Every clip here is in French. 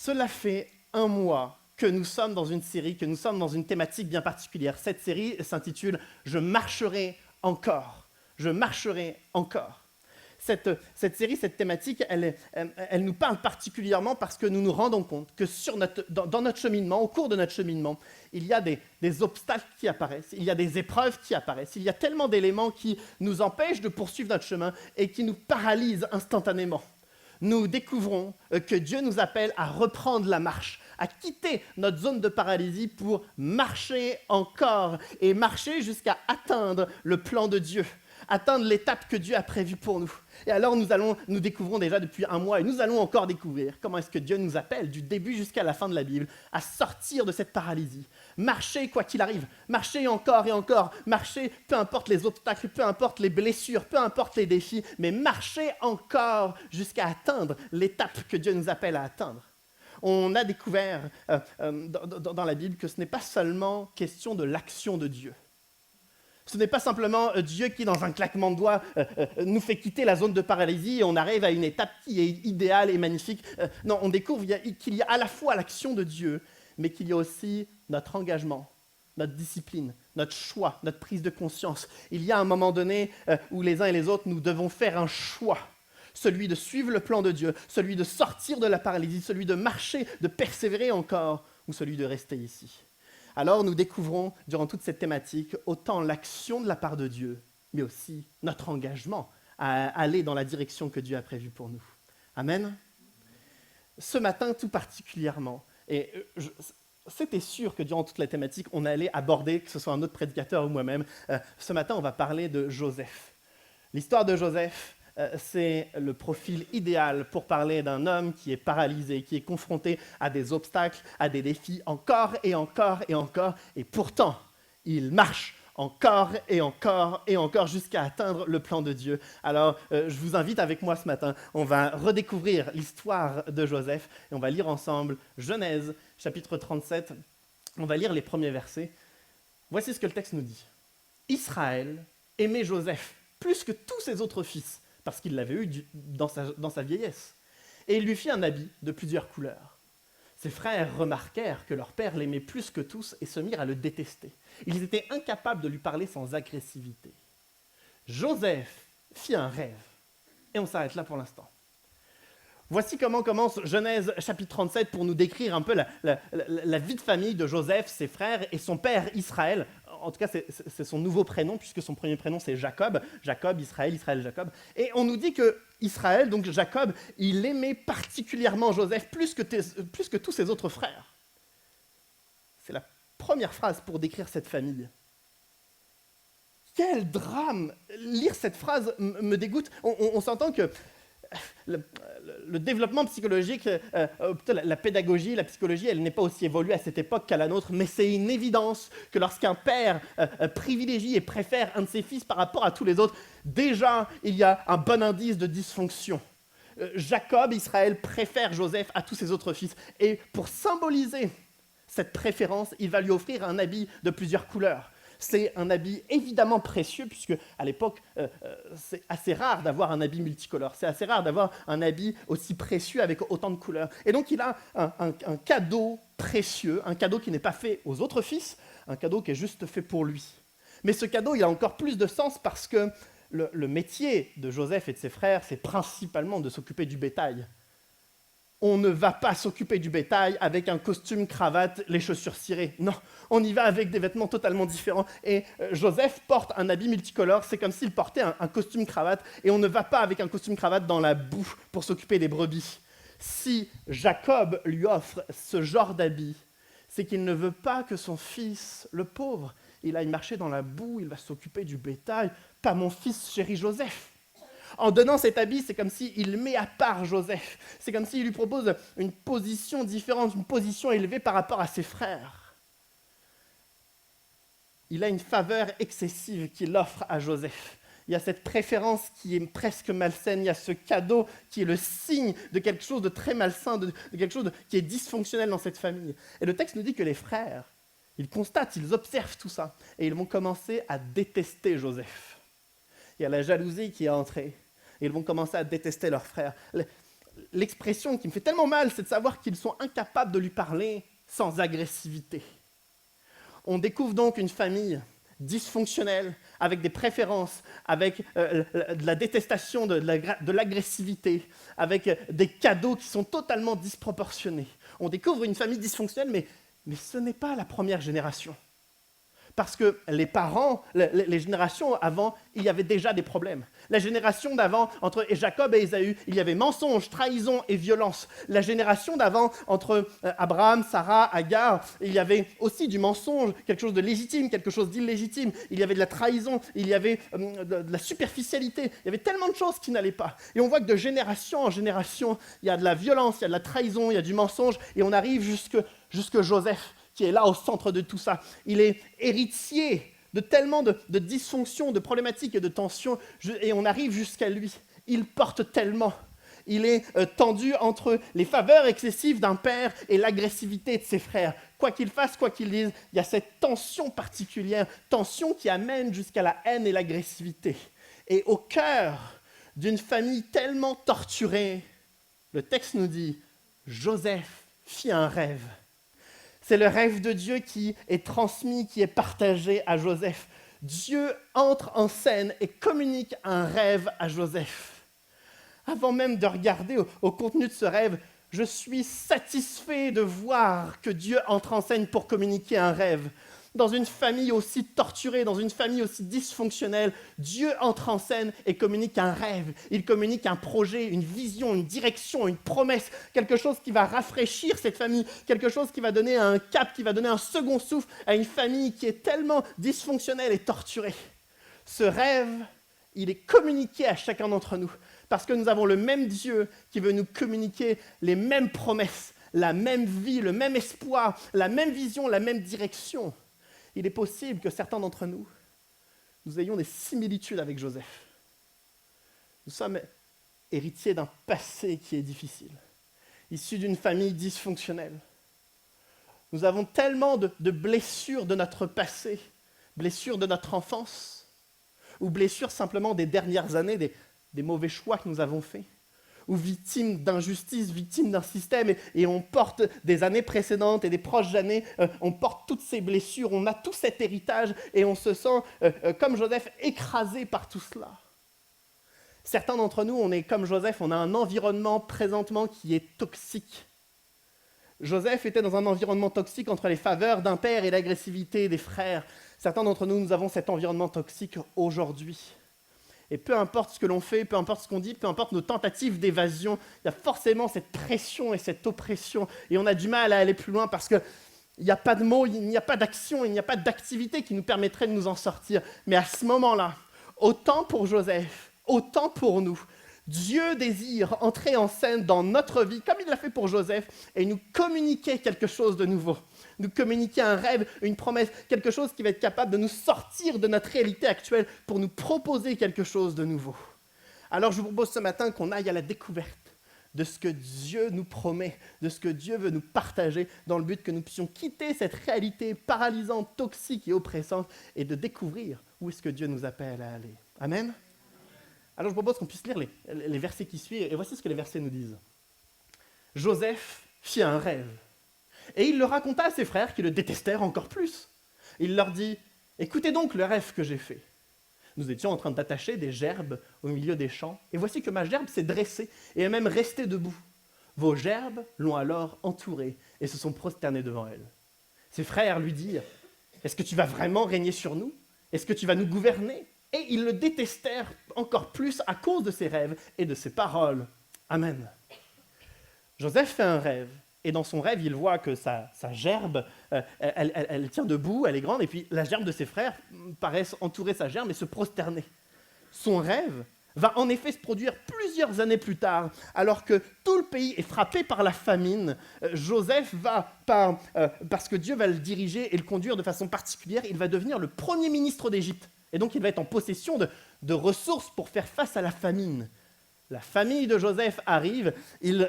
Cela fait un mois que nous sommes dans une série, que nous sommes dans une thématique bien particulière. Cette série s'intitule « Je marcherai encore ». Je marcherai encore. Cette série, cette thématique, elle nous parle particulièrement parce que nous nous rendons compte que dans notre cheminement, au cours de notre cheminement, il y a des obstacles qui apparaissent, il y a des épreuves qui apparaissent, il y a tellement d'éléments qui nous empêchent de poursuivre notre chemin et qui nous paralysent instantanément. Nous découvrons que Dieu nous appelle à reprendre la marche, à quitter notre zone de paralysie pour marcher encore et marcher jusqu'à atteindre le plan de Dieu, atteindre l'étape que Dieu a prévue pour nous. Et alors nous découvrons déjà depuis un mois et nous allons encore découvrir comment est-ce que Dieu nous appelle du début jusqu'à la fin de la Bible à sortir de cette paralysie. Marcher quoi qu'il arrive, marcher encore et encore, marcher peu importe les obstacles, peu importe les blessures, peu importe les défis, mais marcher encore jusqu'à atteindre l'étape que Dieu nous appelle à atteindre. On a découvert dans la Bible que ce n'est pas seulement question de l'action de Dieu. Ce n'est pas simplement Dieu qui, dans un claquement de doigts, nous fait quitter la zone de paralysie et on arrive à une étape qui est idéale et magnifique. Non, on découvre qu'il y a à la fois l'action de Dieu, mais qu'il y a aussi notre engagement, notre discipline, notre choix, notre prise de conscience. Il y a un moment donné où les uns et les autres, nous devons faire un choix. Celui de suivre le plan de Dieu, celui de sortir de la paralysie, celui de marcher, de persévérer encore, ou celui de rester ici. Alors nous découvrons, durant toute cette thématique, autant l'action de la part de Dieu, mais aussi notre engagement à aller dans la direction que Dieu a prévue pour nous. Amen. Ce matin, tout particulièrement, et c'était sûr que durant toute la thématique, on allait aborder, que ce soit un autre prédicateur ou moi-même, ce matin, on va parler de Joseph. L'histoire de Joseph, c'est le profil idéal pour parler d'un homme qui est paralysé, qui est confronté à des obstacles, à des défis encore et encore et encore, et pourtant, il marche encore et encore et encore jusqu'à atteindre le plan de Dieu. Alors, je vous invite avec moi ce matin, on va redécouvrir l'histoire de Joseph et on va lire ensemble Genèse, chapitre 37. On va lire les premiers versets. Voici ce que le texte nous dit. Israël aimait Joseph plus que tous ses autres fils, parce qu'il l'avait eu dans sa vieillesse. Et il lui fit un habit de plusieurs couleurs. Ses frères remarquèrent que leur père l'aimait plus que tous et se mirent à le détester. Ils étaient incapables de lui parler sans agressivité. Joseph fit un rêve. Et on s'arrête là pour l'instant. Voici comment commence Genèse chapitre 37 pour nous décrire un peu la vie de famille de Joseph, ses frères et son père Israël. En tout cas, c'est son nouveau prénom, puisque son premier prénom, c'est Jacob. Jacob, Israël, Israël, Jacob. Et on nous dit que Israël, donc Jacob, il aimait particulièrement Joseph plus que tous ses autres frères. C'est la première phrase pour décrire cette famille. Quel drame! Lire cette phrase me dégoûte. On s'entend que le développement psychologique, la pédagogie, la psychologie, elle n'est pas aussi évoluée à cette époque qu'à la nôtre, mais c'est une évidence que lorsqu'un père privilégie et préfère un de ses fils par rapport à tous les autres, déjà, il y a un bon indice de dysfonction. Jacob, Israël, préfère Joseph à tous ses autres fils. Et pour symboliser cette préférence, il va lui offrir un habit de plusieurs couleurs. C'est un habit évidemment précieux, puisque à l'époque, c'est assez rare d'avoir un habit multicolore. C'est assez rare d'avoir un habit aussi précieux avec autant de couleurs. Et donc, il a un cadeau précieux, un cadeau qui n'est pas fait aux autres fils, un cadeau qui est juste fait pour lui. Mais ce cadeau, il a encore plus de sens parce que le métier de Joseph et de ses frères, c'est principalement de s'occuper du bétail. On ne va pas s'occuper du bétail avec un costume, cravate, les chaussures cirées. Non, on y va avec des vêtements totalement différents. Et Joseph porte un habit multicolore, c'est comme s'il portait un costume, cravate, et on ne va pas avec un costume, cravate dans la boue pour s'occuper des brebis. Si Jacob lui offre ce genre d'habit, c'est qu'il ne veut pas que son fils, le pauvre, il aille marcher dans la boue, il va s'occuper du bétail, pas mon fils chéri Joseph. En donnant cet habit, c'est comme s'il met à part Joseph. C'est comme s'il lui propose une position différente, une position élevée par rapport à ses frères. Il a une faveur excessive qu'il offre à Joseph. Il y a cette préférence qui est presque malsaine. Il y a ce cadeau qui est le signe de quelque chose de très malsain, de quelque chose qui est dysfonctionnel dans cette famille. Et le texte nous dit que les frères, ils constatent, ils observent tout ça. Et ils vont commencer à détester Joseph. Il y a la jalousie qui est entrée. Et ils vont commencer à détester leurs frères. l'expression qui me fait tellement mal, c'est de savoir qu'ils sont incapables de lui parler sans agressivité. On découvre donc une famille dysfonctionnelle, avec des préférences, avec de la détestation, de l'agressivité, avec des cadeaux qui sont totalement disproportionnés. On découvre une famille dysfonctionnelle, mais ce n'est pas la première génération. Parce que les parents, les générations avant, il y avait déjà des problèmes. La génération d'avant, entre Jacob et Ésaü, il y avait mensonge, trahison et violence. La génération d'avant, entre Abraham, Sarah, Agar, il y avait aussi du mensonge, quelque chose de légitime, quelque chose d'illégitime. Il y avait de la trahison, il y avait de la superficialité. Il y avait tellement de choses qui n'allaient pas. Et on voit que de génération en génération, il y a de la violence, il y a de la trahison, il y a du mensonge, et on arrive jusque Joseph, qui est là au centre de tout ça. Il est héritier de tellement de dysfonctions, de problématiques et de tensions, et on arrive jusqu'à lui. Il porte tellement. Il est tendu entre les faveurs excessives d'un père et l'agressivité de ses frères. Quoi qu'il fasse, quoi qu'il dise, il y a cette tension particulière, tension qui amène jusqu'à la haine et l'agressivité. Et au cœur d'une famille tellement torturée, le texte nous dit, Joseph fit un rêve. C'est le rêve de Dieu qui est transmis, qui est partagé à Joseph. Dieu entre en scène et communique un rêve à Joseph. Avant même de regarder au contenu de ce rêve, je suis satisfait de voir que Dieu entre en scène pour communiquer un rêve. Dans une famille aussi torturée, dans une famille aussi dysfonctionnelle, Dieu entre en scène et communique un rêve. Il communique un projet, une vision, une direction, une promesse, quelque chose qui va rafraîchir cette famille, quelque chose qui va donner un cap, qui va donner un second souffle à une famille qui est tellement dysfonctionnelle et torturée. Ce rêve, il est communiqué à chacun d'entre nous, parce que nous avons le même Dieu qui veut nous communiquer les mêmes promesses, la même vie, le même espoir, la même vision, la même direction. Il est possible que certains d'entre nous, nous ayons des similitudes avec Joseph. Nous sommes héritiers d'un passé qui est difficile, issus d'une famille dysfonctionnelle. Nous avons tellement de blessures de notre passé, blessures de notre enfance, ou blessures simplement des dernières années, des mauvais choix que nous avons faits, ou victimes d'injustice, victimes d'un système, et on porte des années précédentes et des proches années, on porte toutes ces blessures, on a tout cet héritage, et on se sent, comme Joseph, écrasé par tout cela. Certains d'entre nous, on est comme Joseph, on a un environnement présentement qui est toxique. Joseph était dans un environnement toxique entre les faveurs d'un père et l'agressivité des frères. Certains d'entre nous, nous avons cet environnement toxique aujourd'hui. Et peu importe ce que l'on fait, peu importe ce qu'on dit, peu importe nos tentatives d'évasion, il y a forcément cette pression et cette oppression. Et on a du mal à aller plus loin parce qu'il n'y a pas de mots, il n'y a pas d'action, il n'y a pas d'activité qui nous permettrait de nous en sortir. Mais à ce moment-là, autant pour Joseph, autant pour nous, Dieu désire entrer en scène dans notre vie, comme il l'a fait pour Joseph, et nous communiquer quelque chose de nouveau. Nous communiquer un rêve, une promesse, quelque chose qui va être capable de nous sortir de notre réalité actuelle pour nous proposer quelque chose de nouveau. Alors je vous propose ce matin qu'on aille à la découverte de ce que Dieu nous promet, de ce que Dieu veut nous partager, dans le but que nous puissions quitter cette réalité paralysante, toxique et oppressante, et de découvrir où est-ce que Dieu nous appelle à aller. Amen. Alors je propose qu'on puisse lire les versets qui suivent, et voici ce que les versets nous disent. Joseph fit un rêve, et il le raconta à ses frères qui le détestèrent encore plus. Il leur dit, « Écoutez donc le rêve que j'ai fait. Nous étions en train d'attacher des gerbes au milieu des champs, et voici que ma gerbe s'est dressée et est même restée debout. Vos gerbes l'ont alors entourée et se sont prosternés devant elle. » Ses frères lui dirent, « Est-ce que tu vas vraiment régner sur nous? Est-ce que tu vas nous gouverner ?» Et ils le détestèrent encore plus à cause de ses rêves et de ses paroles. Amen. Joseph fait un rêve, et dans son rêve, il voit que sa gerbe, elle tient debout, elle est grande, et puis la gerbe de ses frères paraissent entourer sa gerbe et se prosterner. Son rêve va en effet se produire plusieurs années plus tard, alors que tout le pays est frappé par la famine. Joseph va, parce que Dieu va le diriger et le conduire de façon particulière, il va devenir le premier ministre d'Égypte. Et donc, il va être en possession de ressources pour faire face à la famine. La famille de Joseph arrive, ils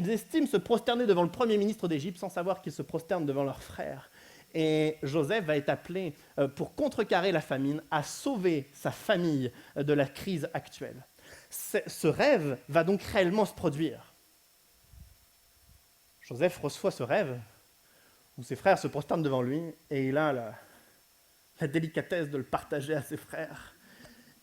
estiment se prosterner devant le premier ministre d'Égypte sans savoir qu'ils se prosternent devant leurs frères. Et Joseph va être appelé, pour contrecarrer la famine, à sauver sa famille de la crise actuelle. Ce rêve va donc réellement se produire. Joseph reçoit ce rêve, où ses frères se prosternent devant lui, et il a la délicatesse de le partager à ses frères.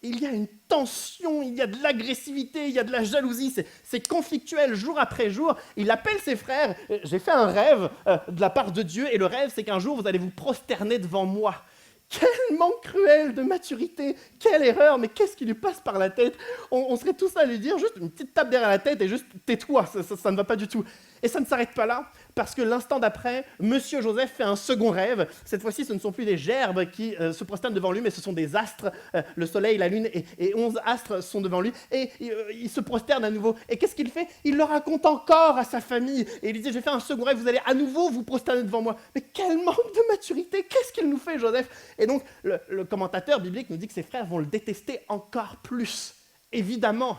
Il y a une tension, il y a de l'agressivité, il y a de la jalousie, c'est conflictuel jour après jour. Il appelle ses frères, j'ai fait un rêve de la part de Dieu, et le rêve c'est qu'un jour vous allez vous prosterner devant moi. Quel manque cruel de maturité, quelle erreur, mais qu'est-ce qui lui passe par la tête? On serait tous à lui dire juste une petite tape derrière la tête et juste tais-toi, ça ne va pas du tout. Et ça ne s'arrête pas là, parce que l'instant d'après, Monsieur Joseph fait un second rêve. Cette fois-ci, ce ne sont plus des gerbes qui se prosternent devant lui, mais ce sont des astres. Le soleil, la lune et 11 astres sont devant lui. Et il se prosterne à nouveau. Et qu'est-ce qu'il fait? Il le raconte encore à sa famille. Et il lui dit, j'ai fait un second rêve, vous allez à nouveau vous prosterner devant moi. Mais quel manque de maturité! Qu'est-ce qu'il nous fait, Joseph? Et donc, le commentateur biblique nous dit que ses frères vont le détester encore plus, évidemment.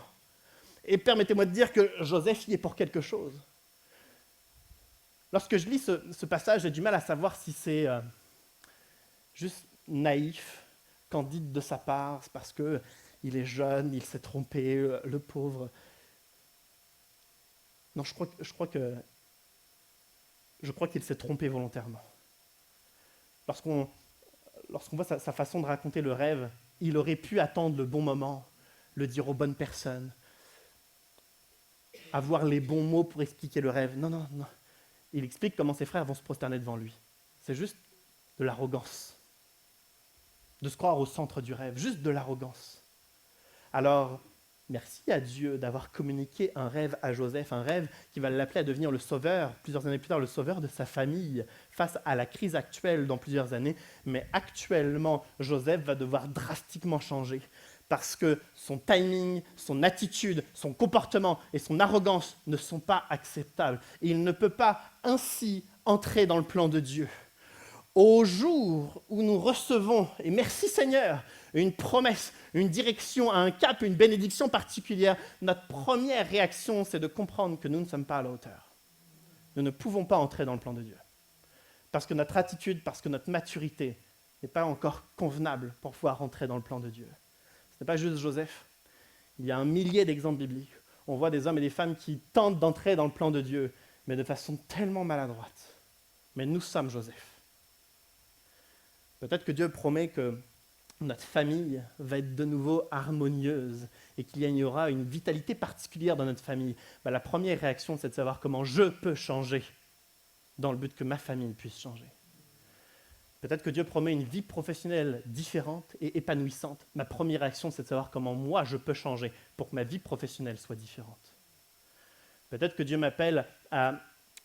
Et permettez-moi de dire que Joseph y est pour quelque chose. Lorsque je lis ce passage, j'ai du mal à savoir si c'est juste naïf, candide de sa part, c'est parce qu'il est jeune, il s'est trompé, le pauvre. Non, je crois qu'il s'est trompé volontairement. Lorsqu'on voit sa façon de raconter le rêve, il aurait pu attendre le bon moment, le dire aux bonnes personnes, avoir les bons mots pour expliquer le rêve. Non. Il explique comment ses frères vont se prosterner devant lui. C'est juste de l'arrogance. De se croire au centre du rêve, juste de l'arrogance. Alors, merci à Dieu d'avoir communiqué un rêve à Joseph, un rêve qui va l'appeler à devenir le sauveur, plusieurs années plus tard, le sauveur de sa famille, face à la crise actuelle dans plusieurs années. Mais actuellement, Joseph va devoir drastiquement changer, parce que son timing, son attitude, son comportement et son arrogance ne sont pas acceptables. Et il ne peut pas ainsi entrer dans le plan de Dieu. Au jour où nous recevons, et merci Seigneur, une promesse, une direction, un cap, une bénédiction particulière, notre première réaction, c'est de comprendre que nous ne sommes pas à la hauteur. Nous ne pouvons pas entrer dans le plan de Dieu. Parce que notre attitude, parce que notre maturité n'est pas encore convenable pour pouvoir entrer dans le plan de Dieu. Ce n'est pas juste Joseph. Il y a un millier d'exemples bibliques. On voit des hommes et des femmes qui tentent d'entrer dans le plan de Dieu, mais de façon tellement maladroite. Mais nous sommes Joseph. Peut-être que Dieu promet que notre famille va être de nouveau harmonieuse et qu'il y aura une vitalité particulière dans notre famille. La première réaction, c'est de savoir comment je peux changer dans le but que ma famille puisse changer. Peut-être que Dieu promet une vie professionnelle différente et épanouissante. Ma première réaction, c'est de savoir comment moi, je peux changer pour que ma vie professionnelle soit différente. Peut-être que Dieu m'appelle à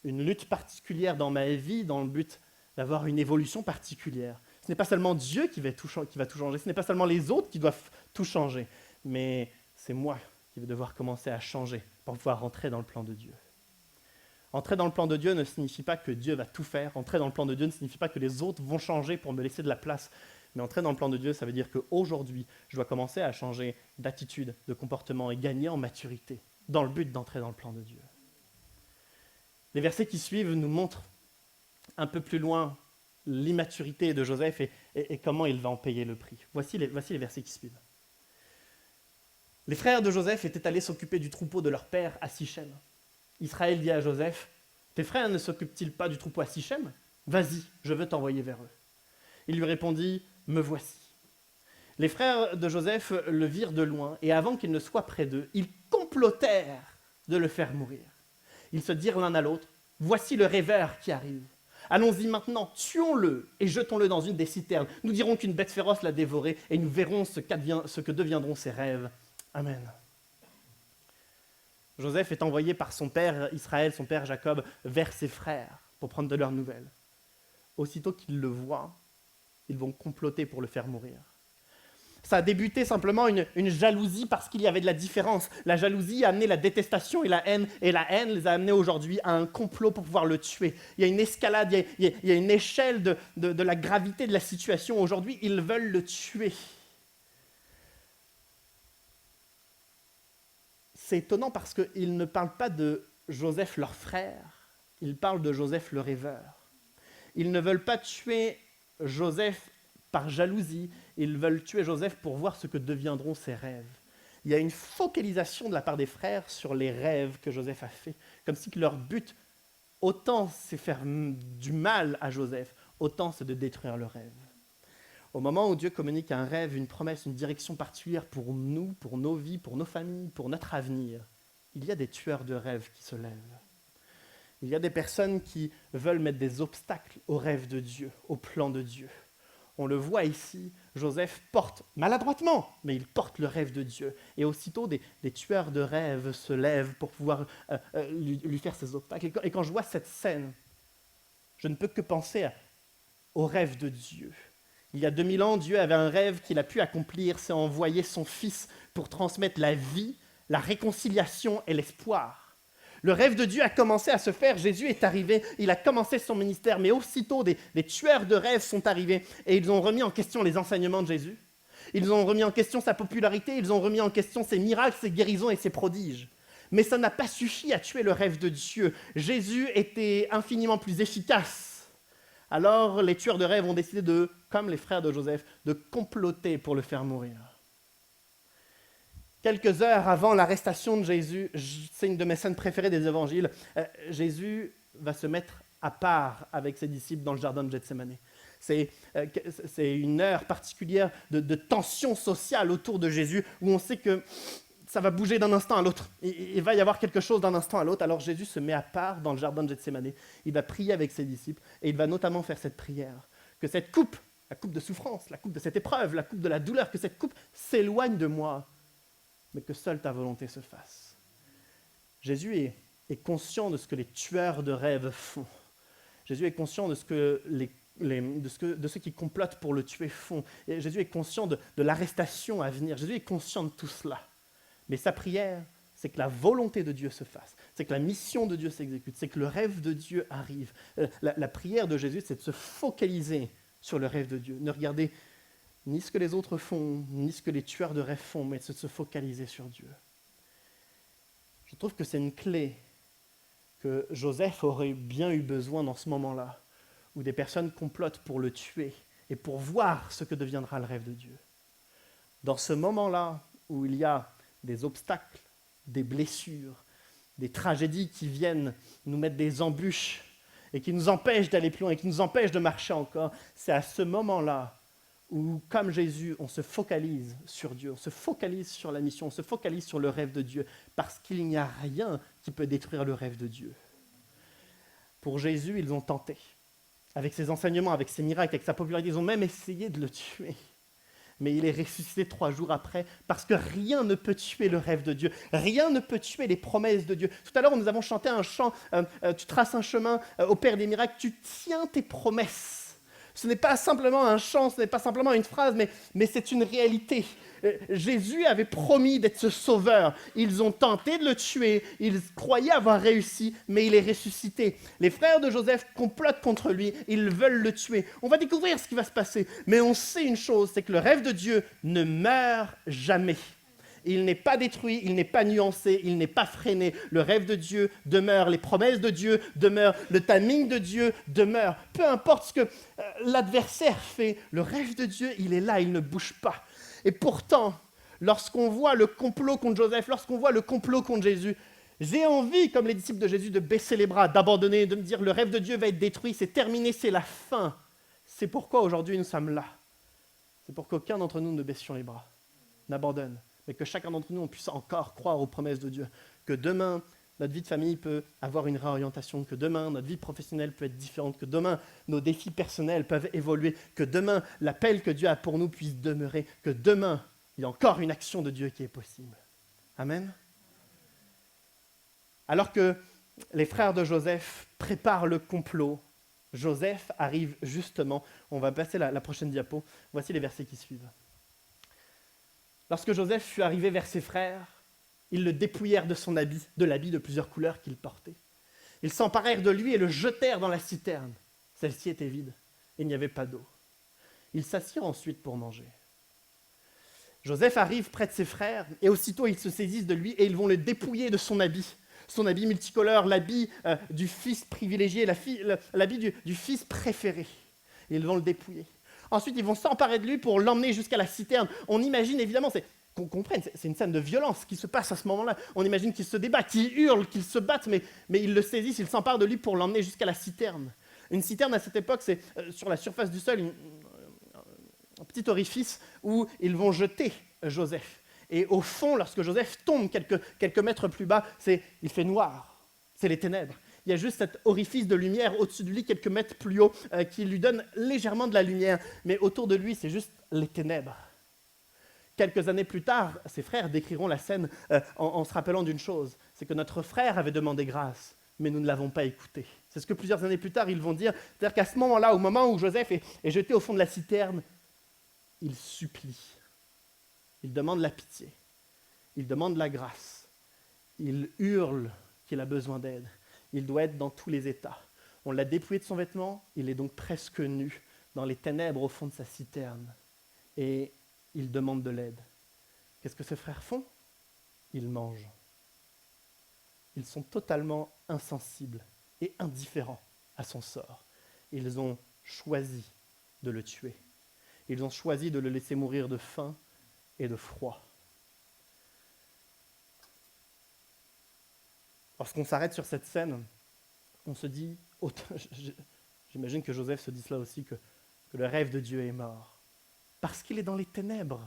une lutte particulière dans ma vie, dans le but d'avoir une évolution particulière. Ce n'est pas seulement Dieu qui va tout changer, ce n'est pas seulement les autres qui doivent tout changer, mais c'est moi qui vais devoir commencer à changer pour pouvoir rentrer dans le plan de Dieu. Entrer dans le plan de Dieu ne signifie pas que Dieu va tout faire. Entrer dans le plan de Dieu ne signifie pas que les autres vont changer pour me laisser de la place. Mais entrer dans le plan de Dieu, ça veut dire qu'aujourd'hui, je dois commencer à changer d'attitude, de comportement et gagner en maturité dans le but d'entrer dans le plan de Dieu. Les versets qui suivent nous montrent un peu plus loin l'immaturité de Joseph et comment il va en payer le prix. Voici les versets qui suivent. Les frères de Joseph étaient allés s'occuper du troupeau de leur père à Sichem. Israël dit à Joseph, « Tes frères ne s'occupent-ils pas du troupeau à Sichem? Vas-y, je veux t'envoyer vers eux. » Il lui répondit, « Me voici. » Les frères de Joseph le virent de loin, et avant qu'il ne soit près d'eux, ils complotèrent de le faire mourir. Ils se dirent l'un à l'autre, « Voici le rêveur qui arrive. Allons-y maintenant, tuons-le et jetons-le dans une des citernes. Nous dirons qu'une bête féroce l'a dévoré, et nous verrons ce que deviendront ses rêves. Amen. » Joseph est envoyé par son père Israël, son père Jacob, vers ses frères pour prendre de leurs nouvelles. Aussitôt qu'ils le voient, ils vont comploter pour le faire mourir. Ça a débuté simplement une jalousie parce qu'il y avait de la différence. La jalousie a amené la détestation et la haine les a amenés aujourd'hui à un complot pour pouvoir le tuer. Il y a une escalade, il y a une échelle de la gravité de la situation. Aujourd'hui, ils veulent le tuer. C'est étonnant parce qu'ils ne parlent pas de Joseph leur frère, ils parlent de Joseph le rêveur. Ils ne veulent pas tuer Joseph par jalousie, ils veulent tuer Joseph pour voir ce que deviendront ses rêves. il y a une focalisation de la part des frères sur les rêves que Joseph a faits, comme si que leur but, autant c'est faire du mal à Joseph, autant c'est de détruire le rêve. Au moment où Dieu communique un rêve, une promesse, une direction particulière pour nous, pour nos vies, pour nos familles, pour notre avenir, il y a des tueurs de rêves qui se lèvent. Il y a des personnes qui veulent mettre des obstacles au rêve de Dieu, au plan de Dieu. On le voit ici, Joseph porte, maladroitement, mais il porte le rêve de Dieu. Et aussitôt, des tueurs de rêves se lèvent pour pouvoir lui faire ces obstacles. Et quand je vois cette scène, je ne peux que penser au rêve de Dieu. Il y a 2000 ans, Dieu avait un rêve qu'il a pu accomplir, c'est envoyer son Fils pour transmettre la vie, la réconciliation et l'espoir. Le rêve de Dieu a commencé à se faire, Jésus est arrivé, il a commencé son ministère, mais aussitôt des tueurs de rêves sont arrivés et ils ont remis en question les enseignements de Jésus. Ils ont remis en question sa popularité, ils ont remis en question ses miracles, ses guérisons et ses prodiges. Mais ça n'a pas suffi à tuer le rêve de Dieu. Jésus était infiniment plus efficace. Alors les tueurs de rêves ont décidé de, comme les frères de Joseph, de comploter pour le faire mourir. Quelques heures avant l'arrestation de Jésus, c'est une de mes scènes préférées des évangiles, Jésus va se mettre à part avec ses disciples dans le jardin de Gethsémani. C'est une heure particulière de tension sociale autour de Jésus où on sait que ça va bouger d'un instant à l'autre. Il va y avoir quelque chose d'un instant à l'autre. Alors Jésus se met à part dans le jardin de Gethsémani. Il va prier avec ses disciples et il va notamment faire cette prière. Que cette coupe, la coupe de souffrance, la coupe de cette épreuve, la coupe de la douleur, que cette coupe s'éloigne de moi, mais que seule ta volonté se fasse. Jésus est conscient de ce que les tueurs de rêves font. Jésus est conscient de ce que de ceux qui complotent pour le tuer font. Et Jésus est conscient de l'arrestation à venir. Jésus est conscient de tout cela. Mais sa prière, c'est que la volonté de Dieu se fasse, c'est que la mission de Dieu s'exécute, c'est que le rêve de Dieu arrive. La prière de Jésus, c'est de se focaliser sur le rêve de Dieu. Ne regardez ni ce que les autres font, ni ce que les tueurs de rêves font, mais c'est de se focaliser sur Dieu. Je trouve que c'est une clé que Joseph aurait bien eu besoin dans ce moment-là, où des personnes complotent pour le tuer et pour voir ce que deviendra le rêve de Dieu. Dans ce moment-là, où il y a des obstacles, des blessures, des tragédies qui viennent nous mettre des embûches et qui nous empêchent d'aller plus loin et qui nous empêchent de marcher encore, c'est à ce moment-là où, comme Jésus, on se focalise sur Dieu, on se focalise sur la mission, on se focalise sur le rêve de Dieu, parce qu'il n'y a rien qui peut détruire le rêve de Dieu. Pour Jésus, ils ont tenté. Avec ses enseignements, avec ses miracles, avec sa popularité, ils ont même essayé de le tuer. Mais il est ressuscité 3 jours après, parce que rien ne peut tuer le rêve de Dieu. Rien ne peut tuer les promesses de Dieu. Tout à l'heure, nous avons chanté un chant, tu traces un chemin au Père des miracles, tu tiens tes promesses. Ce n'est pas simplement un chant, ce n'est pas simplement une phrase, mais c'est une réalité. Jésus avait promis d'être ce sauveur. Ils ont tenté de le tuer, ils croyaient avoir réussi, mais il est ressuscité. Les frères de Joseph complotent contre lui, ils veulent le tuer. On va découvrir ce qui va se passer, mais on sait une chose, c'est que le rêve de Dieu ne meurt jamais. Il n'est pas détruit, il n'est pas nuancé, il n'est pas freiné. Le rêve de Dieu demeure, les promesses de Dieu demeurent, le timing de Dieu demeure. Peu importe ce que l'adversaire fait, le rêve de Dieu, il est là, il ne bouge pas. Et pourtant, lorsqu'on voit le complot contre Joseph, lorsqu'on voit le complot contre Jésus, j'ai envie, comme les disciples de Jésus, de baisser les bras, d'abandonner, de me dire le rêve de Dieu va être détruit, c'est terminé, c'est la fin. C'est pourquoi aujourd'hui nous sommes là. C'est pour qu'aucun d'entre nous ne baissions les bras, n'abandonne. Mais que chacun d'entre nous, on puisse encore croire aux promesses de Dieu. Que demain, notre vie de famille peut avoir une réorientation, que demain, notre vie professionnelle peut être différente, que demain, nos défis personnels peuvent évoluer, que demain, l'appel que Dieu a pour nous puisse demeurer, que demain, il y a encore une action de Dieu qui est possible. Amen. Alors que les frères de Joseph préparent le complot, Joseph arrive justement, on va passer la prochaine diapo, voici les versets qui suivent. Lorsque Joseph fut arrivé vers ses frères, ils le dépouillèrent de son habit, de l'habit de plusieurs couleurs qu'il portait. Ils s'emparèrent de lui et le jetèrent dans la citerne. Celle-ci était vide, et il n'y avait pas d'eau. Ils s'assirent ensuite pour manger. Joseph arrive près de ses frères, et aussitôt ils se saisissent de lui et ils vont le dépouiller de son habit multicolore, l'habit du fils privilégié, l'habit du fils préféré. Et ils vont le dépouiller. Ensuite, ils vont s'emparer de lui pour l'emmener jusqu'à la citerne. On imagine évidemment, qu'on comprenne, c'est une scène de violence qui se passe à ce moment-là. On imagine qu'ils se débattent, qu'ils hurlent, qu'ils se battent, mais ils le saisissent, ils s'emparent de lui pour l'emmener jusqu'à la citerne. Une citerne, à cette époque, c'est sur la surface du sol, un petit orifice où ils vont jeter Joseph. Et au fond, lorsque Joseph tombe quelques mètres plus bas, il fait noir, c'est les ténèbres. Il y a juste cet orifice de lumière au-dessus de lui, quelques mètres plus haut, qui lui donne légèrement de la lumière, mais autour de lui, c'est juste les ténèbres. Quelques années plus tard, ses frères décriront la scène en se rappelant d'une chose, c'est que notre frère avait demandé grâce, mais nous ne l'avons pas écouté. C'est ce que plusieurs années plus tard, ils vont dire, c'est-à-dire qu'à ce moment-là, au moment où Joseph est jeté au fond de la citerne, il supplie, il demande la pitié, il demande la grâce, il hurle qu'il a besoin d'aide, il doit être dans tous les états. On l'a dépouillé de son vêtement, il est donc presque nu, dans les ténèbres au fond de sa citerne. Et il demande de l'aide. Qu'est-ce que ses frères font? Ils mangent. Ils sont totalement insensibles et indifférents à son sort. Ils ont choisi de le tuer. Ils ont choisi de le laisser mourir de faim et de froid. Lorsqu'on s'arrête sur cette scène, on se dit, j'imagine que Joseph se dit cela aussi, que le rêve de Dieu est mort. Parce qu'il est dans les ténèbres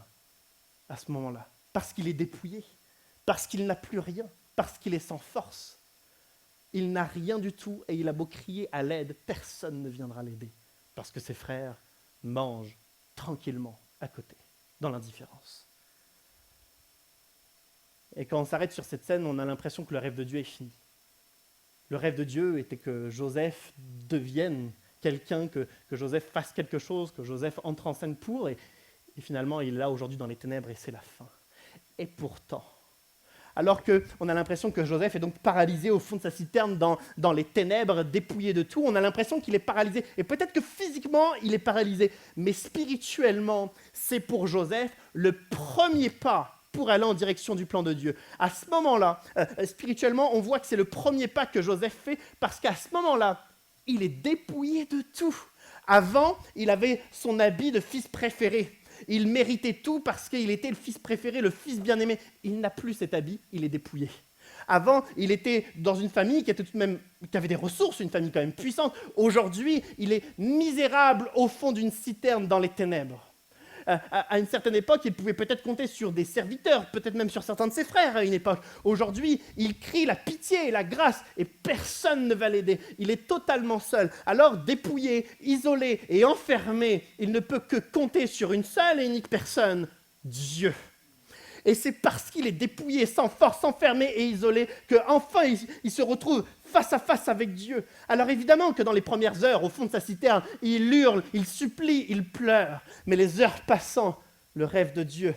à ce moment-là, parce qu'il est dépouillé, parce qu'il n'a plus rien, parce qu'il est sans force. Il n'a rien du tout et il a beau crier à l'aide, personne ne viendra l'aider, parce que ses frères mangent tranquillement à côté, dans l'indifférence. Et quand on s'arrête sur cette scène, on a l'impression que le rêve de Dieu est fini. Le rêve de Dieu était que Joseph devienne quelqu'un, que Joseph fasse quelque chose, que Joseph entre en scène pour, et finalement il est là aujourd'hui dans les ténèbres et c'est la fin. Et pourtant, alors qu'on a l'impression que Joseph est donc paralysé au fond de sa citerne dans les ténèbres, dépouillé de tout, on a l'impression qu'il est paralysé, et peut-être que physiquement il est paralysé, mais spirituellement, c'est pour Joseph le premier pas pour aller en direction du plan de Dieu. À ce moment-là, spirituellement, on voit que c'est le premier pas que Joseph fait, parce qu'à ce moment-là, il est dépouillé de tout. Avant, il avait son habit de fils préféré. Il méritait tout parce qu'il était le fils préféré, le fils bien-aimé. Il n'a plus cet habit, il est dépouillé. Avant, il était dans une famille qui avait des ressources, une famille quand même puissante. Aujourd'hui, il est misérable au fond d'une citerne dans les ténèbres. À une certaine époque, il pouvait peut-être compter sur des serviteurs, peut-être même sur certains de ses frères à une époque. Aujourd'hui, il crie la pitié et la grâce et personne ne va l'aider. Il est totalement seul. Alors, dépouillé, isolé et enfermé, il ne peut que compter sur une seule et unique personne, Dieu. Et c'est parce qu'il est dépouillé, sans force, enfermé et isolé, qu'enfin il se retrouve face à face avec Dieu. Alors évidemment que dans les premières heures, au fond de sa citerne, il hurle, il supplie, il pleure. Mais les heures passant, le rêve de Dieu,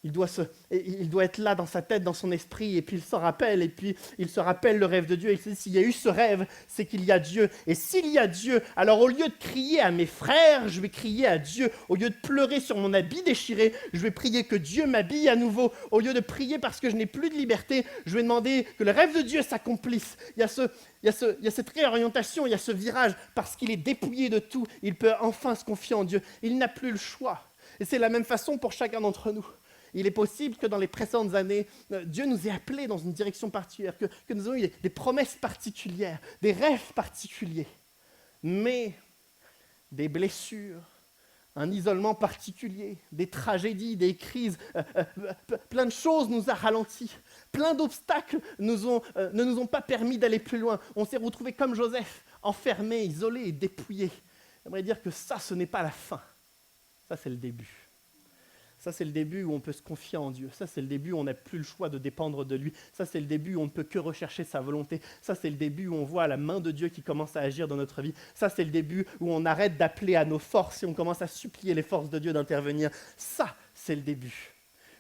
il doit être là dans sa tête, dans son esprit, et puis il s'en rappelle, et puis il se rappelle le rêve de Dieu, et il se dit, s'il y a eu ce rêve, c'est qu'il y a Dieu. Et s'il y a Dieu, alors au lieu de crier à mes frères, je vais crier à Dieu. Au lieu de pleurer sur mon habit déchiré, je vais prier que Dieu m'habille à nouveau. Au lieu de prier parce que je n'ai plus de liberté, je vais demander que le rêve de Dieu s'accomplisse. Il y a cette réorientation, il y a ce virage, parce qu'il est dépouillé de tout, il peut enfin se confier en Dieu. Il n'a plus le choix. Et c'est la même façon pour chacun d'entre nous. Il est possible que dans les précédentes années, Dieu nous ait appelés dans une direction particulière, que nous ayons eu des promesses particulières, des rêves particuliers. Mais des blessures, un isolement particulier, des tragédies, des crises, plein de choses nous a ralentis. Plein d'obstacles ne nous ont pas permis d'aller plus loin. On s'est retrouvés comme Joseph, enfermés, isolés et dépouillés. J'aimerais dire que ça, ce n'est pas la fin. Ça, c'est le début. Ça, c'est le début où on peut se confier en Dieu. Ça, c'est le début où on n'a plus le choix de dépendre de lui. Ça, c'est le début où on ne peut que rechercher sa volonté. Ça, c'est le début où on voit la main de Dieu qui commence à agir dans notre vie. Ça, c'est le début où on arrête d'appeler à nos forces et on commence à supplier les forces de Dieu d'intervenir. Ça, c'est le début.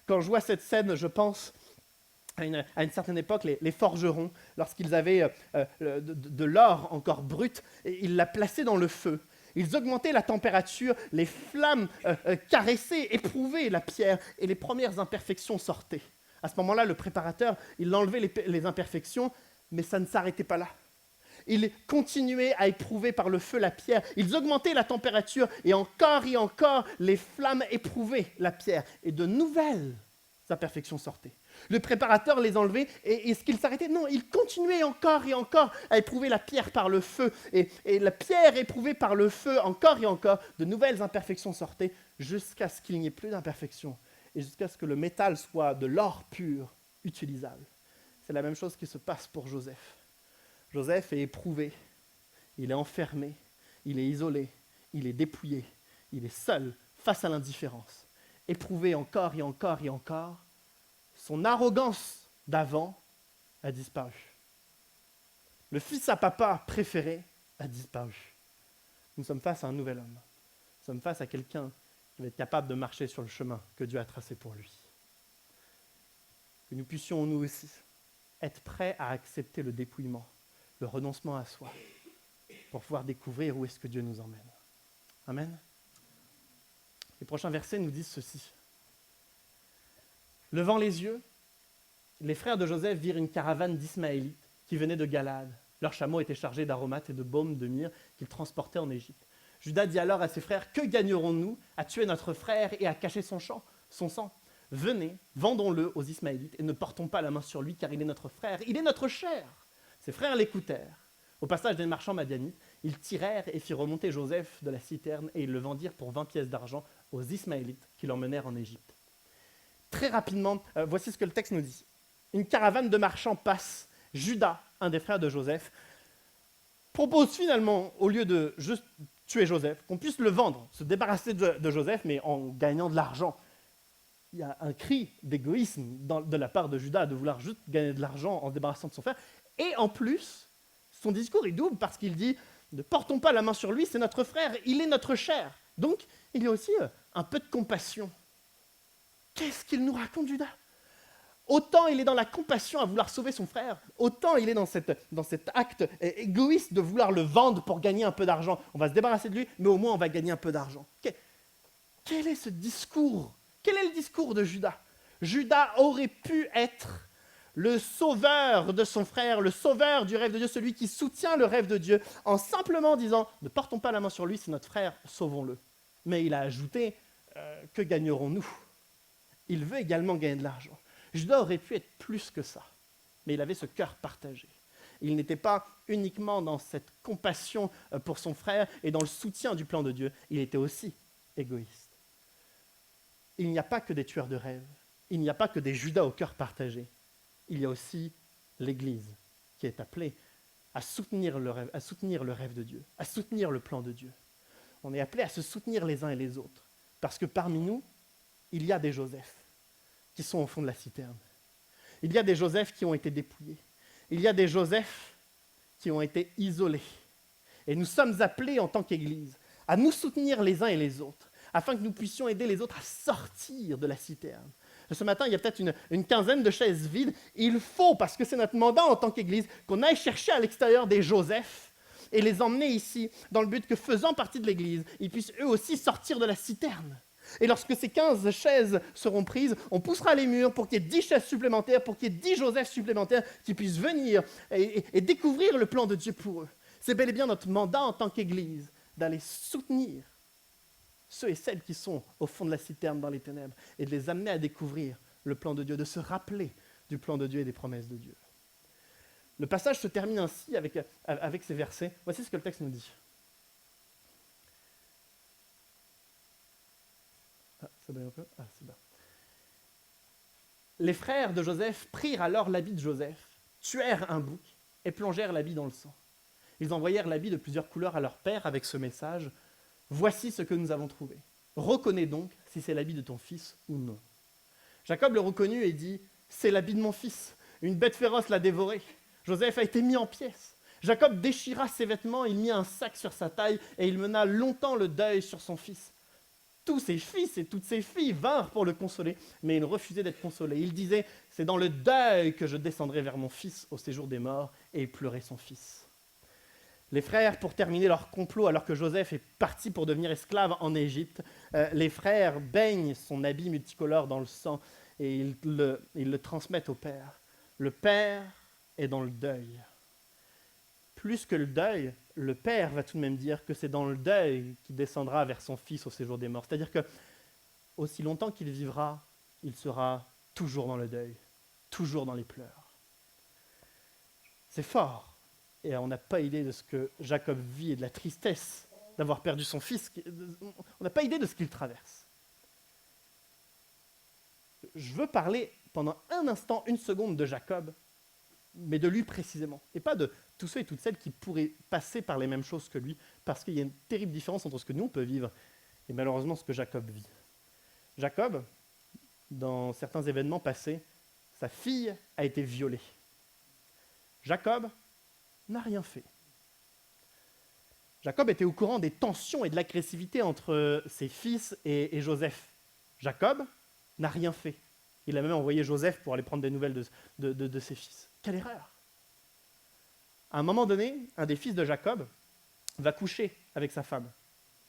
Quand je vois cette scène, je pense à une certaine époque, les forgerons, lorsqu'ils avaient de l'or encore brut, ils la plaçaient dans le feu. Ils augmentaient la température, les flammes caressaient, éprouvaient la pierre et les premières imperfections sortaient. À ce moment-là, le préparateur, il enlevait les imperfections, mais ça ne s'arrêtait pas là. Ils continuaient à éprouver par le feu la pierre. Ils augmentaient la température et encore, les flammes éprouvaient la pierre. Et de nouvelles imperfections sortaient. Le préparateur les enlevait et est-ce qu'il s'arrêtait? Non, il continuait encore et encore à éprouver la pierre par le feu. Et la pierre éprouvée par le feu, encore et encore, de nouvelles imperfections sortaient jusqu'à ce qu'il n'y ait plus d'imperfections et jusqu'à ce que le métal soit de l'or pur, utilisable. C'est la même chose qui se passe pour Joseph. Joseph est éprouvé, il est enfermé, il est isolé, il est dépouillé, il est seul face à l'indifférence. Éprouvé encore et encore et encore, son arrogance d'avant a disparu. Le fils à papa préféré a disparu. Nous sommes face à un nouvel homme. Nous sommes face à quelqu'un qui va être capable de marcher sur le chemin que Dieu a tracé pour lui. Que nous puissions, nous aussi, être prêts à accepter le dépouillement, le renoncement à soi, pour pouvoir découvrir où est-ce que Dieu nous emmène. Amen. Les prochains versets nous disent ceci. Levant les yeux, les frères de Joseph virent une caravane d'Ismaélites qui venait de Galade. Leurs chameaux étaient chargés d'aromates et de baumes de myrrhe qu'ils transportaient en Égypte. Judas dit alors à ses frères, « Que gagnerons-nous à tuer notre frère et à cacher son sang? Venez, vendons-le aux Ismaélites et ne portons pas la main sur lui car il est notre frère, il est notre chair. » Ses frères l'écoutèrent. Au passage des marchands madianites, ils tirèrent et firent remonter Joseph de la citerne et ils le vendirent pour 20 pièces d'argent aux Ismaélites qui l'emmenèrent en Égypte. Très rapidement, voici ce que le texte nous dit. Une caravane de marchands passe. Judas, un des frères de Joseph, propose finalement, au lieu de juste tuer Joseph, qu'on puisse le vendre, se débarrasser de Joseph, mais en gagnant de l'argent. Il y a un cri d'égoïsme de la part de Judas de vouloir juste gagner de l'argent en se débarrassant de son frère. Et en plus, son discours est double parce qu'il dit « Ne portons pas la main sur lui, c'est notre frère, il est notre chair. » Donc, il y a aussi un peu de compassion. Qu'est-ce qu'il nous raconte, Judas? Autant il est dans la compassion à vouloir sauver son frère, autant il est dans cet acte égoïste de vouloir le vendre pour gagner un peu d'argent. On va se débarrasser de lui, mais au moins on va gagner un peu d'argent. Quel est ce discours? Quel est le discours de Judas? Judas aurait pu être le sauveur de son frère, le sauveur du rêve de Dieu, celui qui soutient le rêve de Dieu, en simplement disant « Ne portons pas la main sur lui, c'est notre frère, sauvons-le. » Mais il a ajouté « Que gagnerons-nous » Il veut également gagner de l'argent. Judas aurait pu être plus que ça, mais il avait ce cœur partagé. Il n'était pas uniquement dans cette compassion pour son frère et dans le soutien du plan de Dieu, il était aussi égoïste. Il n'y a pas que des tueurs de rêves, il n'y a pas que des Judas au cœur partagé. Il y a aussi l'Église qui est appelée à soutenir le rêve de Dieu, à soutenir le plan de Dieu. On est appelé à se soutenir les uns et les autres, parce que parmi nous, il y a des Joseph qui sont au fond de la citerne. Il y a des Joseph qui ont été dépouillés. Il y a des Joseph qui ont été isolés. Et nous sommes appelés en tant qu'Église à nous soutenir les uns et les autres, afin que nous puissions aider les autres à sortir de la citerne. Ce matin, il y a peut-être une quinzaine de chaises vides. Il faut, parce que c'est notre mandat en tant qu'Église, qu'on aille chercher à l'extérieur des Joseph et les emmener ici, dans le but que, faisant partie de l'Église, ils puissent eux aussi sortir de la citerne. Et lorsque ces 15 chaises seront prises, on poussera les murs pour qu'il y ait 10 chaises supplémentaires, pour qu'il y ait 10 Joseph supplémentaires qui puissent venir et découvrir le plan de Dieu pour eux. C'est bel et bien notre mandat en tant qu'Église d'aller soutenir ceux et celles qui sont au fond de la citerne dans les ténèbres et de les amener à découvrir le plan de Dieu, de se rappeler du plan de Dieu et des promesses de Dieu. Le passage se termine ainsi avec ces versets. Voici ce que le texte nous dit. Ça brille un peu? C'est bien. Les frères de Joseph prirent alors l'habit de Joseph, tuèrent un bouc et plongèrent l'habit dans le sang. Ils envoyèrent l'habit de plusieurs couleurs à leur père avec ce message « Voici ce que nous avons trouvé. Reconnais donc si c'est l'habit de ton fils ou non. » Jacob le reconnut et dit « C'est l'habit de mon fils. Une bête féroce l'a dévoré. Joseph a été mis en pièces. » Jacob déchira ses vêtements, il mit un sac sur sa taille et il mena longtemps le deuil sur son fils. Tous ses fils et toutes ses filles vinrent pour le consoler, mais il refusait d'être consolé. Il disait « C'est dans le deuil que je descendrai vers mon fils au séjour des morts » et il pleurait son fils. Les frères, pour terminer leur complot, alors que Joseph est parti pour devenir esclave en Égypte, les frères baignent son habit multicolore dans le sang et ils le transmettent au père. Le père est dans le deuil. Plus que le deuil, le père va tout de même dire que c'est dans le deuil qu'il descendra vers son fils au séjour des morts. C'est-à-dire que aussi longtemps qu'il vivra, il sera toujours dans le deuil, toujours dans les pleurs. C'est fort. Et on n'a pas idée de ce que Jacob vit et de la tristesse d'avoir perdu son fils. On n'a pas idée de ce qu'il traverse. Je veux parler pendant un instant, une seconde de Jacob, mais de lui précisément, et pas de tous ceux et toutes celles qui pourraient passer par les mêmes choses que lui, parce qu'il y a une terrible différence entre ce que nous on peut vivre et malheureusement ce que Jacob vit. Jacob, dans certains événements passés, sa fille a été violée. Jacob n'a rien fait. Jacob était au courant des tensions et de l'agressivité entre ses fils et Joseph. Jacob n'a rien fait. Il a même envoyé Joseph pour aller prendre des nouvelles de ses fils. Quelle erreur! À un moment donné, un des fils de Jacob va coucher avec sa femme.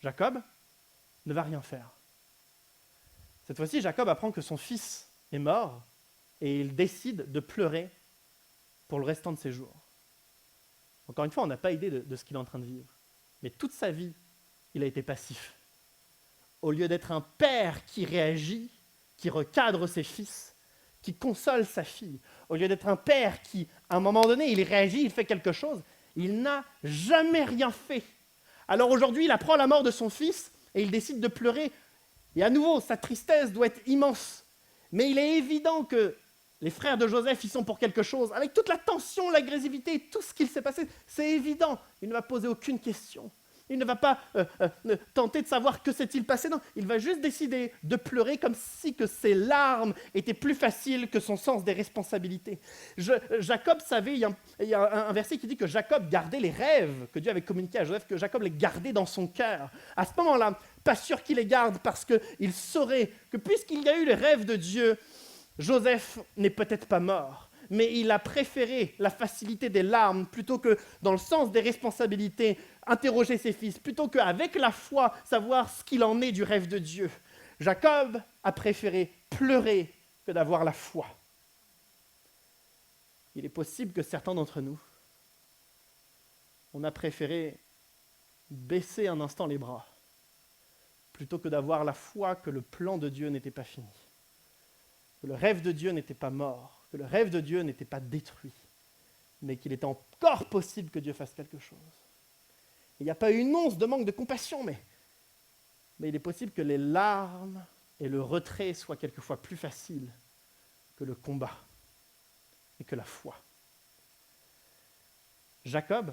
Jacob ne va rien faire. Cette fois-ci, Jacob apprend que son fils est mort et il décide de pleurer pour le restant de ses jours. Encore une fois, on n'a pas idée de ce qu'il est en train de vivre. Mais toute sa vie, il a été passif. Au lieu d'être un père qui réagit, qui recadre ses fils, qui console sa fille, au lieu d'être un père qui, à un moment donné, il réagit, il fait quelque chose, il n'a jamais rien fait. Alors aujourd'hui, il apprend la mort de son fils et il décide de pleurer. Et à nouveau, sa tristesse doit être immense. Mais il est évident que les frères de Joseph, ils sont pour quelque chose. Avec toute la tension, l'agressivité, tout ce qu'il s'est passé, c'est évident. Il ne va poser aucune question. Il ne va pas tenter de savoir que s'est-il passé. Non, il va juste décider de pleurer comme si que ses larmes étaient plus faciles que son sens des responsabilités. Jacob savait, il y a un verset qui dit que Jacob gardait les rêves que Dieu avait communiqués à Joseph, que Jacob les gardait dans son cœur. À ce moment-là, pas sûr qu'il les garde parce qu'il saurait que puisqu'il y a eu les rêves de Dieu, Joseph n'est peut-être pas mort, mais il a préféré la facilité des larmes plutôt que, dans le sens des responsabilités, interroger ses fils, plutôt qu'avec la foi, savoir ce qu'il en est du rêve de Dieu. Jacob a préféré pleurer que d'avoir la foi. Il est possible que certains d'entre nous, on a préféré baisser un instant les bras, plutôt que d'avoir la foi que le plan de Dieu n'était pas fini. Que le rêve de Dieu n'était pas mort, que le rêve de Dieu n'était pas détruit, mais qu'il était encore possible que Dieu fasse quelque chose. Il n'y a pas une once de manque de compassion, mais il est possible que les larmes et le retrait soient quelquefois plus faciles que le combat et que la foi. Jacob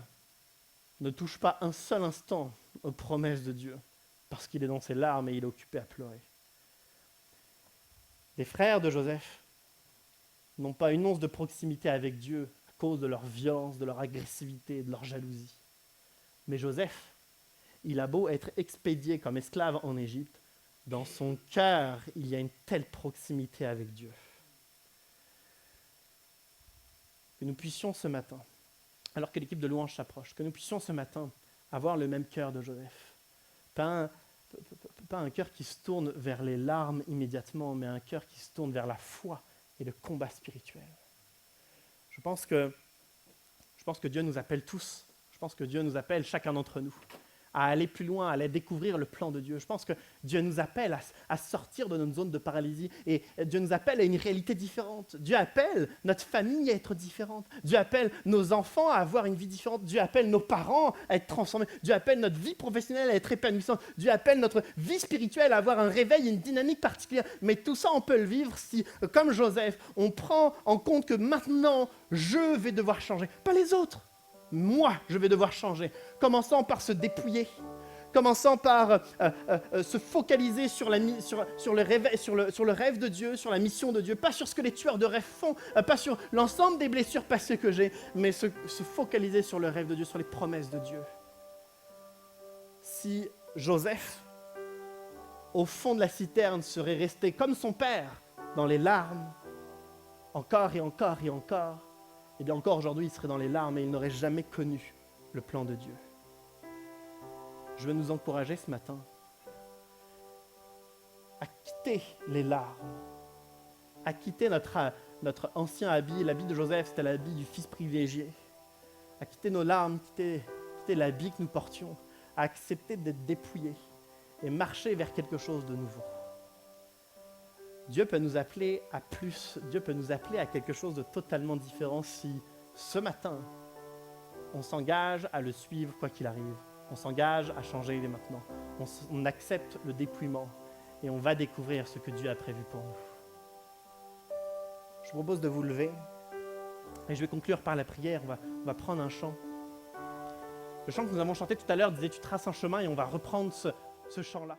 ne touche pas un seul instant aux promesses de Dieu, parce qu'il est dans ses larmes et il est occupé à pleurer. Les frères de Joseph n'ont pas une once de proximité avec Dieu à cause de leur violence, de leur agressivité, de leur jalousie. Mais Joseph, il a beau être expédié comme esclave en Égypte, dans son cœur, il y a une telle proximité avec Dieu. Que nous puissions ce matin, alors que l'équipe de louange s'approche, que nous puissions ce matin avoir le même cœur de Joseph. Pas un cœur qui se tourne vers les larmes immédiatement, mais un cœur qui se tourne vers la foi et le combat spirituel. Je pense que Dieu nous appelle tous, je pense que Dieu nous appelle chacun d'entre nous à aller plus loin, à aller découvrir le plan de Dieu. Je pense que Dieu nous appelle à sortir de notre zone de paralysie et Dieu nous appelle à une réalité différente. Dieu appelle notre famille à être différente. Dieu appelle nos enfants à avoir une vie différente. Dieu appelle nos parents à être transformés. Dieu appelle notre vie professionnelle à être épanouissante. Dieu appelle notre vie spirituelle à avoir un réveil, une dynamique particulière. Mais tout ça, on peut le vivre si, comme Joseph, on prend en compte que maintenant, je vais devoir changer. Pas les autres. Moi, je vais devoir changer. Commençant par se dépouiller. Commençant par se focaliser sur le rêve de Dieu, sur la mission de Dieu. Pas sur ce que les tueurs de rêves font, pas sur l'ensemble des blessures passées que j'ai, mais se focaliser sur le rêve de Dieu, sur les promesses de Dieu. Si Joseph, au fond de la citerne, serait resté comme son père, dans les larmes, encore et encore et encore, et bien encore aujourd'hui, il serait dans les larmes et il n'aurait jamais connu le plan de Dieu. Je veux nous encourager ce matin à quitter les larmes, à quitter notre ancien habit. L'habit de Joseph, c'était l'habit du fils privilégié. À quitter nos larmes, quitter l'habit que nous portions, à accepter d'être dépouillés et marcher vers quelque chose de nouveau. Dieu peut nous appeler à plus, Dieu peut nous appeler à quelque chose de totalement différent si ce matin, on s'engage à le suivre quoi qu'il arrive. On s'engage à changer dès maintenant. On accepte le dépouillement et on va découvrir ce que Dieu a prévu pour nous. Je vous propose de vous lever et je vais conclure par la prière. On va prendre un chant. Le chant que nous avons chanté tout à l'heure disait « Tu traces un chemin » et on va reprendre ce chant-là.